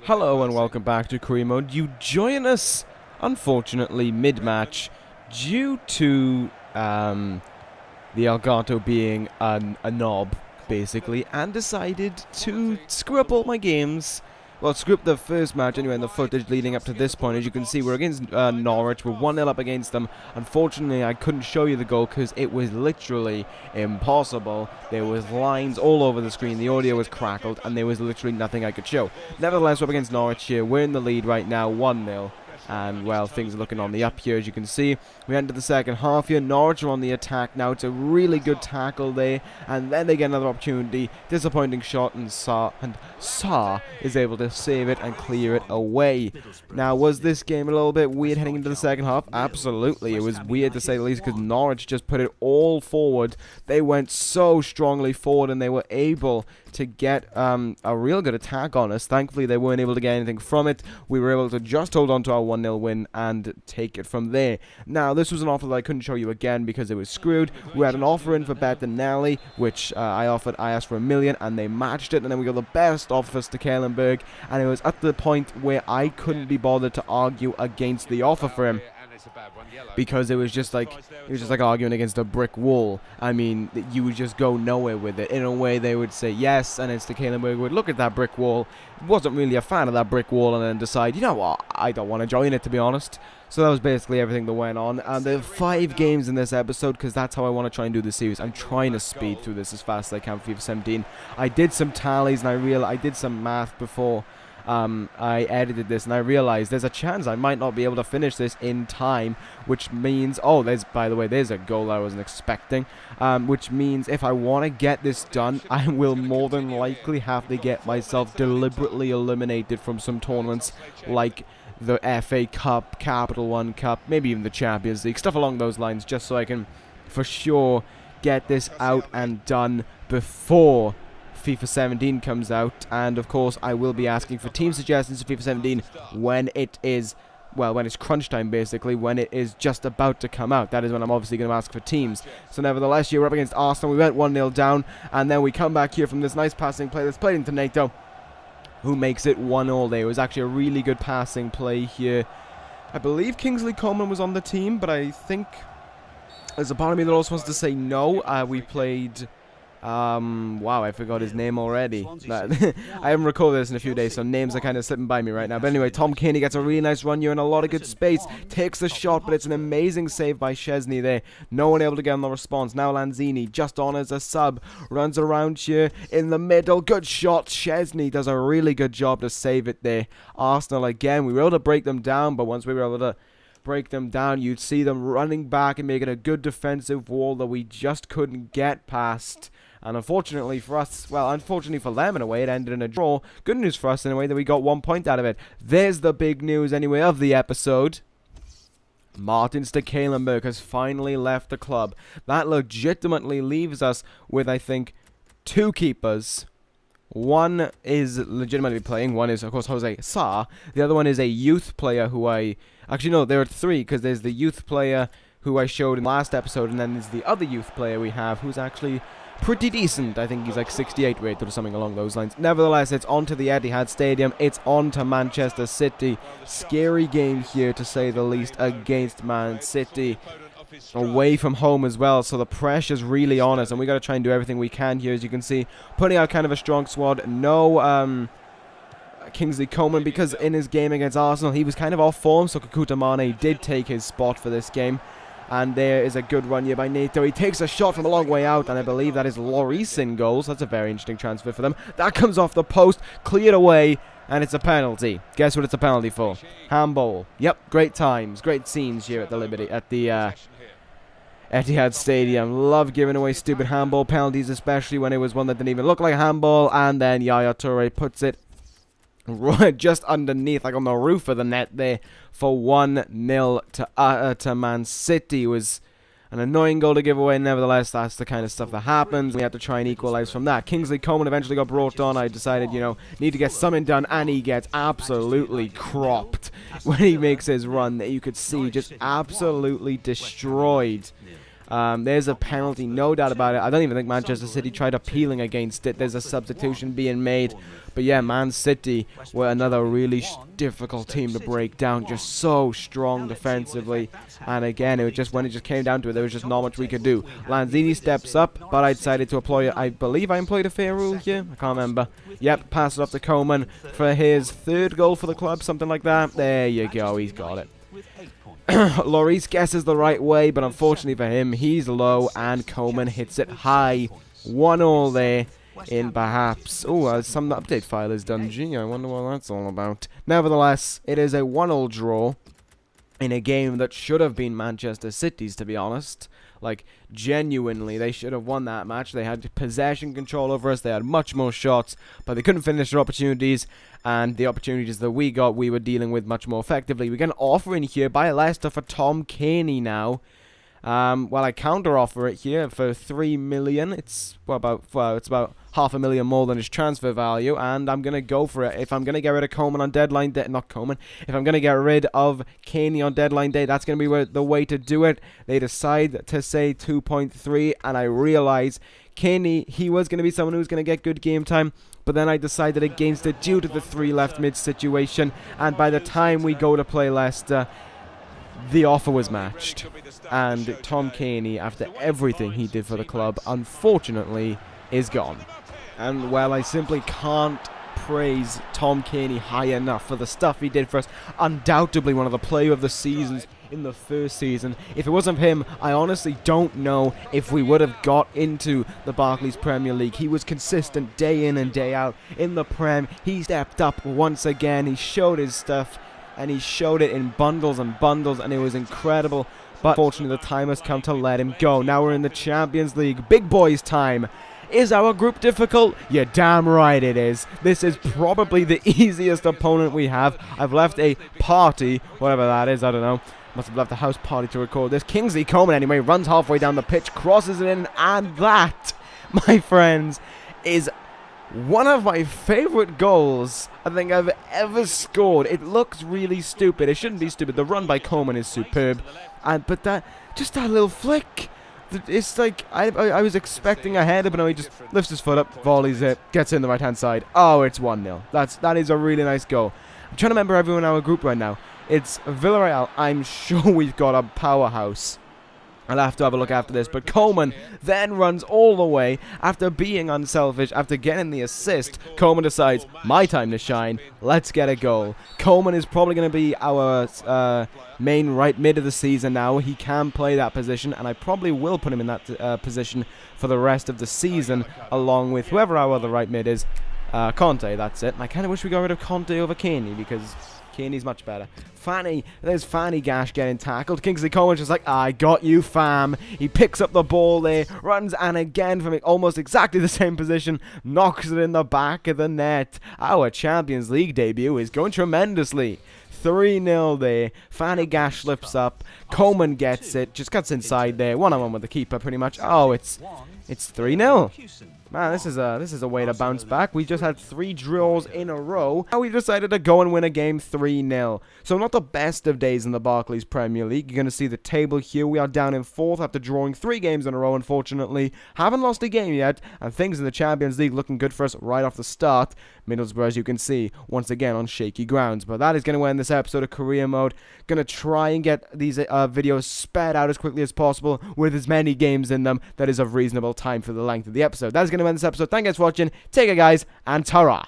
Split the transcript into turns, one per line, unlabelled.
Hello and welcome back to Career Mode. You join us, unfortunately, mid-match due to the Elgato being a knob, basically, and decided to screw up all my games. Well, screw up the first match anyway, and the footage leading up to this point. As you can see, we're against Norwich. We're 1-0 up against them. Unfortunately, I couldn't show you the goal because it was literally impossible. There was lines all over the screen. The audio was crackled, and there was literally nothing I could show. Nevertheless, we're up against Norwich here. We're in the lead right now, 1-0. And, well, things are looking on the up here, as you can see. We enter the second half here. Norwich are on the attack now. It's a really good tackle there. And then they get another opportunity. Disappointing shot, and Sa is able to save it and clear it away. Now, was this game a little bit weird heading into the second half? Absolutely. It was weird, to say the least, because Norwich just put it all forward. They went so strongly forward, and they were able to get a real good attack on us. Thankfully, they weren't able to get anything from it. We were able to just hold on to our 1-0 win and take it from there. Now, this was an offer that I couldn't show you again because it was screwed. We had an offer in for Bettinelli, which I asked for $1 million, and they matched it, and then we got the best offer for Stekelenburg, and it was at the point where I couldn't be bothered to argue against the offer for him, because it was just like arguing against a brick wall. I mean, you would just go nowhere with it. In a way, they would say yes, and then Stekelenburg would look at that brick wall, wasn't really a fan of that brick wall, and then decide, you know what, I don't want to join it, to be honest. So that was basically everything that went on. And there are 5 games in this episode, because that's how I want to try and do the series. I'm trying to speed through this as fast as I can for FIFA 17. I did some tallies, and I did some math before I edited this, and I realized there's a chance I might not be able to finish this in time, which means, by the way, there's a goal I wasn't expecting, which means if I want to get this done, I will more than likely have to get myself deliberately eliminated from some tournaments, like the FA Cup, Capital One Cup, maybe even the Champions League, stuff along those lines, just so I can, for sure, get this out and done before FIFA 17 comes out. And of course, I will be asking for team suggestions for FIFA 17 when it is, well, when it's crunch time, basically, when it is just about to come out. That is when I'm obviously going to ask for teams. So nevertheless, here we're up against Arsenal. We went 1-0 down, and then we come back here from this nice passing play that's played into Nato, who makes it 1-1 there. It was actually a really good passing play here. I believe Kingsley Coman was on the team, but I think there's a part of me that also wants to say no. We played... wow, I forgot his name already. I haven't recorded this in a few days, so names are kind of slipping by me right now. But anyway, Tom Kearney gets a really nice run here in a lot of good space. Takes the shot, but it's an amazing save by Szczesny there. No one able to get on the response. Now Lanzini, just on as a sub, runs around here in the middle. Good shot. Szczesny does a really good job to save it there. Arsenal again. We were able to break them down, but once we were able to break them down, you'd see them running back and making a good defensive wall that we just couldn't get past. And unfortunately for us, well, unfortunately for them in a way, it ended in a draw. Good news for us in a way that we got 1 point out of it. There's the big news anyway of the episode. Martin Stekelenburg has finally left the club. That legitimately leaves us with, I think, 2 keepers. One is legitimately playing. One is, of course, Jose Sa. The other one is a youth player who actually, no, there are 3, because there's the youth player who I showed in the last episode, and then there's the other youth player we have who's actually pretty decent. I think he's like 68 rated or something along those lines. Nevertheless, it's on to the Etihad Stadium. It's on to Manchester City. Scary game here, to say the least, against Man City. Away from home as well, so the pressure's really on us, and we got to try and do everything we can here. As you can see, putting out kind of a strong squad. No Kingsley Coman, because in his game against Arsenal, he was kind of off form, so Kakuta Mane did take his spot for this game. And there is a good run here by Nato. He takes a shot from a long way out, and I believe that is Lloris in goals. That's a very interesting transfer for them. That comes off the post, cleared away, and it's a penalty. Guess what it's a penalty for? Handball. Yep, great times, great scenes here at the Etihad Stadium. Love giving away stupid handball penalties, especially when it was one that didn't even look like a handball. And then Yaya Toure puts it right just underneath, like on the roof of the net there, for 1-0 to Man City. It was an annoying goal to give away. Nevertheless, that's the kind of stuff that happens. We had to try and equalize from that. Kingsley Coman eventually got brought on. I decided, need to get something done, and he gets absolutely cropped when he makes his run. That you could see just absolutely destroyed. There's a penalty, no doubt about it. I don't even think Manchester City tried appealing against it. There's a substitution being made. But yeah, Man City were another really difficult team to break down. Just so strong defensively. And again, when it just came down to it, there was just not much we could do. Lanzini steps up, but I decided to employ, I believe I employed a fair rule here. I can't remember. Yep, pass it off to Coman for his 3rd goal for the club, something like that. There you go, he's got it. Lloris guesses the right way, but unfortunately for him, he's low, and Coman hits it high. 1-1 there in perhaps... Oh, some update file is done. Gee, I wonder what that's all about. Nevertheless, it is a 1-1 draw in a game that should have been Manchester City's, to be honest. Like, genuinely, they should have won that match. They had possession control over us. They had much more shots, but they couldn't finish their opportunities. And the opportunities that we got, we were dealing with much more effectively. We get an offer in here by Leicester for Tom Cairney now. Well, I counter offer it here for 3 million. It's about $500,000 more than his transfer value, and I'm gonna go for it. If I'm gonna get rid of Coman on deadline day, not Coman. If I'm gonna get rid of Cairney on deadline day, that's gonna be the way to do it. They decide to say 2.3, and I realize Cairney, he was gonna be someone who was gonna get good game time. But then I decided against it due to the 3 left mid situation, and by the time we go to play Leicester, the offer was matched. And Tom Cairney, after everything he did for the club, unfortunately, is gone. And well, I simply can't praise Tom Cairney high enough for the stuff he did for us. Undoubtedly one of the player of the seasons in the first season. If it wasn't him, I honestly don't know if we would have got into the Barclays Premier League. He was consistent day in and day out in the Prem. He stepped up once again. He showed his stuff, and he showed it in bundles and bundles, and it was incredible. But unfortunately, the time has come to let him go. Now we're in the Champions League. Big boys time. Is our group difficult? You're damn right it is. This is probably the easiest opponent we have. I've left a party, whatever that is, I don't know. Must have left a house party to record this. Kingsley Coman, anyway, runs halfway down the pitch, crosses it in, and that, my friends, is one of my favorite goals I think I've ever scored. It looks really stupid. It shouldn't be stupid. The run by Coman is superb. But that little flick, it's like I was expecting a header, but no, he just lifts his foot up, volleys it, gets in the right hand side. Oh, it's 1-0. That is a really nice goal. I'm trying to remember everyone in our group right now. It's Villarreal. I'm sure we've got a powerhouse. I'll have to have a look after this. But Coman then runs all the way after being unselfish, after getting the assist. Coman decides, my time to shine. Let's get a goal. Coman is probably going to be our main right mid of the season now. He can play that position, and I probably will put him in that position for the rest of the season, along with whoever our other right mid is. Conte, that's it. And I kind of wish we got rid of Conte over Cairney, because Cairney's much better. There's Fanny Gash getting tackled. Kingsley Coman's just like, I got you, fam. He picks up the ball there, runs, and again from almost exactly the same position, knocks it in the back of the net. Our Champions League debut is going tremendously. 3-0 there. Fanny Gash slips up. Coman gets it. Just cuts inside there. 1-on-1 with the keeper, pretty much. Oh, it's 3-0. Man, this is a way to bounce back. We just had 3 draws in a row. Now we decided to go and win a game 3-0. So not the best of days in the Barclays Premier League. You're going to see the table here. We are down in 4th after drawing 3 games in a row, unfortunately. Haven't lost a game yet, and things in the Champions League looking good for us right off the start. Middlesbrough, as you can see, once again on shaky grounds. But that is going to end this episode of Career Mode. Going to try and get these videos sped out as quickly as possible with as many games in them that is of reasonable time for the length of the episode. That is going to end this episode. Thank you guys for watching. Take care, guys, and ta-ra.